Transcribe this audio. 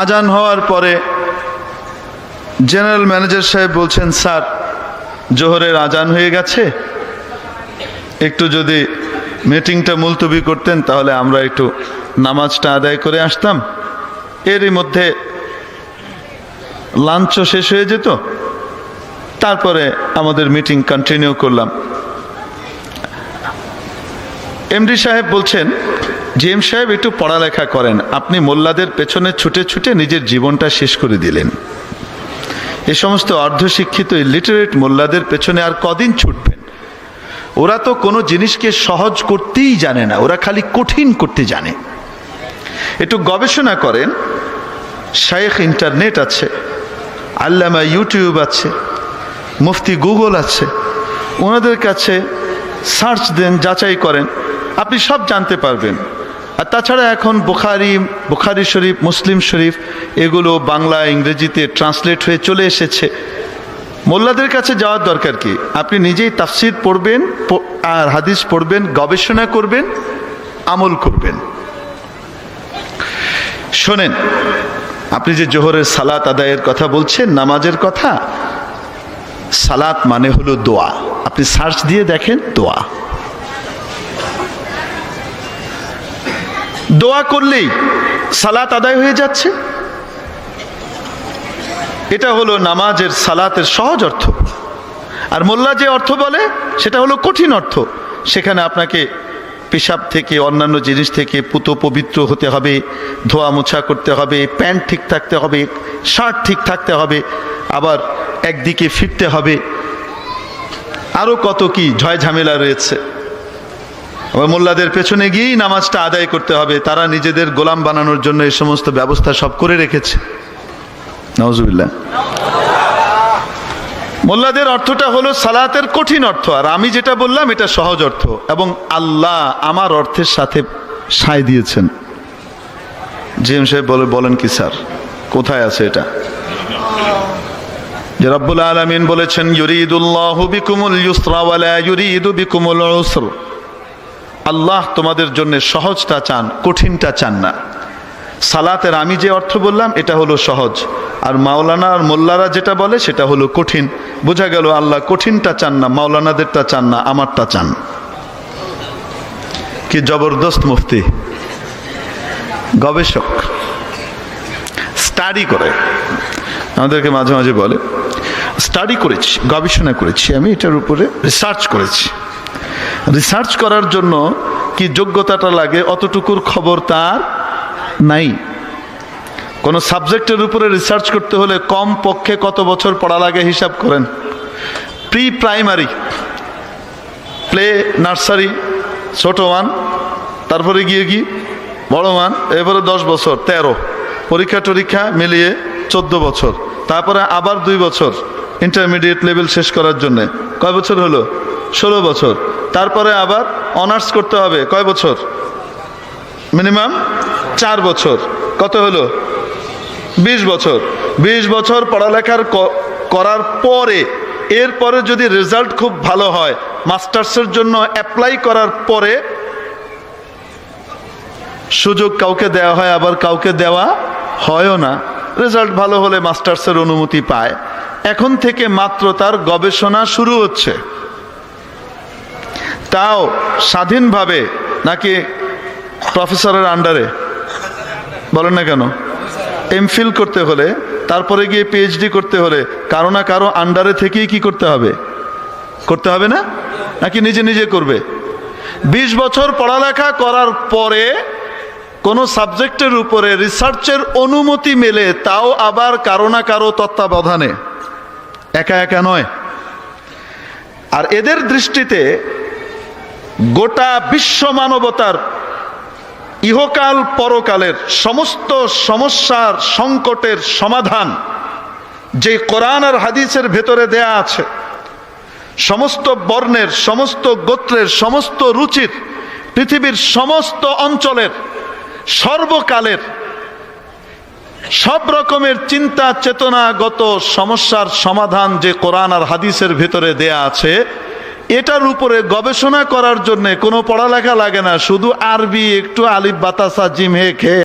আজান হওয়ার পরে জেনারেল ম্যানেজার সাহেব বলছেন, স্যার জোহরের আজান হয়ে গেছে, একটু যদি মিটিংটা মুলতবি করতেন তাহলে আমরা একটু নামাজটা আদায় করে আসতাম। এরই মধ্যে লাঞ্চও শেষ হয়ে যেত, তারপরে আমাদের মিটিং কন্টিনিউ করলাম। এমডি সাহেব বলছেন, জিএম সাহেব একটু পড়ালেখা করেন, আপনি মোল্লাদের পেছনে ছুটে ছুটে নিজের জীবনটা শেষ করে দিলেন। এই সমস্ত অর্ধশিক্ষিত ইলিটারেট মোল্লাদের পেছনে আর কদিন ছুটবেন? ওরা তো কোনো জিনিসকে সহজ করতেই জানে না, ওরা খালি কঠিন করতে জানে। একটু গবেষণা করেন, শায়েখ ইন্টারনেট আছে, আল্লামা ইউটিউব আছে, মুফতি গুগল আছে, ওনাদের কাছে সার্চ দেন, যাচাই করেন, আপনি সব জানতে পারবেন। আর তাছাড়া এখন বুখারী শরীফ, মুসলিম শরীফ এগুলো বাংলা ইংরেজিতে ট্রান্সলেট হয়ে চলে এসেছে। মোল্লাদের কাছে যাওয়ার দরকার কি? আপনি নিজেই তাফসির পড়বেন আর হাদিস পড়বেন, গবেষণা করবেন, আমল করবেন। শোনেন, আপনি যে জোহরের সালাত আদায়ের কথা বলছেন, নামাজের কথা, সালাত মানে হলো দোয়া। আপনি সার্চ দিয়ে দেখেন, দোয়া। দোয়া করলেই সালাত আদায় হয়ে যাচ্ছে। এটা হলো নামাজের, সালাতের সহজ অর্থ। আর মোল্লা যে অর্থ বলে সেটা হলো কঠিন অর্থ। সেখানে আপনাকে পেশাব থেকে, অন্যান্য জিনিস থেকে পুত পবিত্র হতে হবে, ধোয়া মোছা করতে হবে, প্যান্ট ঠিক থাকতে হবে, শার্ট ঠিক থাকতে হবে, আবার একদিকে ফিরতে হবে, আরও কত কি ঝয় ঝামেলা রয়েছে। আবার মোল্লাদের পেছনে গিয়েই নামাজটা আদায় করতে হবে। তারা নিজেদের গোলাম বানানোর জন্য এই সমস্ত ব্যবস্থা সব করে রেখেছে। নাউজুবিল্লাহ। মোল্লাদের অর্থটা হলো সালাতের কঠিন অর্থ, আর আমি যেটা বললাম এটা সহজ অর্থ, এবং আল্লাহ আমার অর্থের সাথে সায় দিয়েছেন। জিএম সাহেব বলেন কি স্যার, কোথায় আছে এটা? যে রব্বুল আলামিন বলেছেন, ইউরিদুল্লাহু বিকুমুল ইউসরা ওয়া লা ইউরিদু বিকুমুল উসর। আল্লাহ তোমাদের জন্য সহজটা চান, কঠিনটা চান না। সালাতের আমি যে অর্থ বললাম এটা হলো সহজ, আর মাওলানা আর মোল্লারা যেটা বলে সেটা হলো কঠিন। বোঝা গেল আল্লাহ কঠিনটা চান না, মাওলানাদেরটা চান না, আমারটা চান। কি জবরদস্ত মুফতি, গবেষক, স্টাডি করে। আমাদেরকে মাঝে মাঝে বলে, স্টাডি করেছি, গবেষণা করেছি, আমি এটার উপরে রিসার্চ করেছি। রিসার্চ করার জন্য কি যোগ্যতাটা লাগে অতটুকুর খবর তার নাই। কোন সাবজেক্টের উপরে রিসার্চ করতে হলে কম পক্ষে কত বছর পড়া লাগে হিসাব করেন। প্রি প্রাইমারি, প্লে নার্সারি, ছোট ওয়ান, তারপরে গিয়ে কি বড় ওয়ান, এবারে 10 বছর, 13 পরীক্ষা মিলিয়ে 14 বছর, তারপরে আবার 2 বছর ইন্টারমিডিয়েট লেভেল শেষ করার জন্য। কয় বছর হলো? 16 বছর। তারপরে আবার অনার্স করতে হবে, কয় বছর? মিনিমাম 4 বছর। কত হলো? 20 বছর। 20 বছর পড়ালেখার করার পরে, এরপরে যদি রেজাল্ট খুব ভালো হয়, মাস্টার্সের জন্য অ্যাপ্লাই করার পরে সুযোগ কাউকে দেওয়া হয়, আবার কাউকে দেওয়া হয়ও না। রেজাল্ট ভালো হলে মাস্টার্সের অনুমতি পায়। এখন থেকে মাত্র তার গবেষণা শুরু হচ্ছে, তাও স্বাধীনভাবে, নাকি প্রফেসরের আন্ডারে? বলেন না কেন? এমফিল করতে হলে, তারপরে গিয়ে পিএইচডি করতে হলে কারো না কারো আন্ডারে থেকেই কি করতে হবে? করতে হবে না? নাকি নিজে নিজে করবে? 20 বছর পড়ালেখা করার পরে কোনো সাবজেক্টের উপরে রিসার্চের অনুমতি মেলে, তাও আবার কারো না কারো তত্ত্বাবধানে, একা একা নয়। আর এদের দৃষ্টিতে গোটা বিশ্ব মানবতার ইহকাল পরকালের সমস্ত সমস্যার, সংকটের সমাধান যে কোরআন আর হাদিসের ভেতরে দেয়া আছে, সমস্ত বর্ণের, সমস্ত গোত্রের, সমস্ত রুচির, পৃথিবীর সমস্ত অঞ্চলের, সর্বকালের, সব রকমের চিন্তা চেতনাগত সমস্যার সমাধান যে কোরআন আর হাদিসের ভেতরে দেয়া আছে, এটার উপরে গবেষণা করার জন্য কোনো পড়ালেখা লাগে না। শুধু আরবি একটু আলিফ বাতাসা জিম হে খে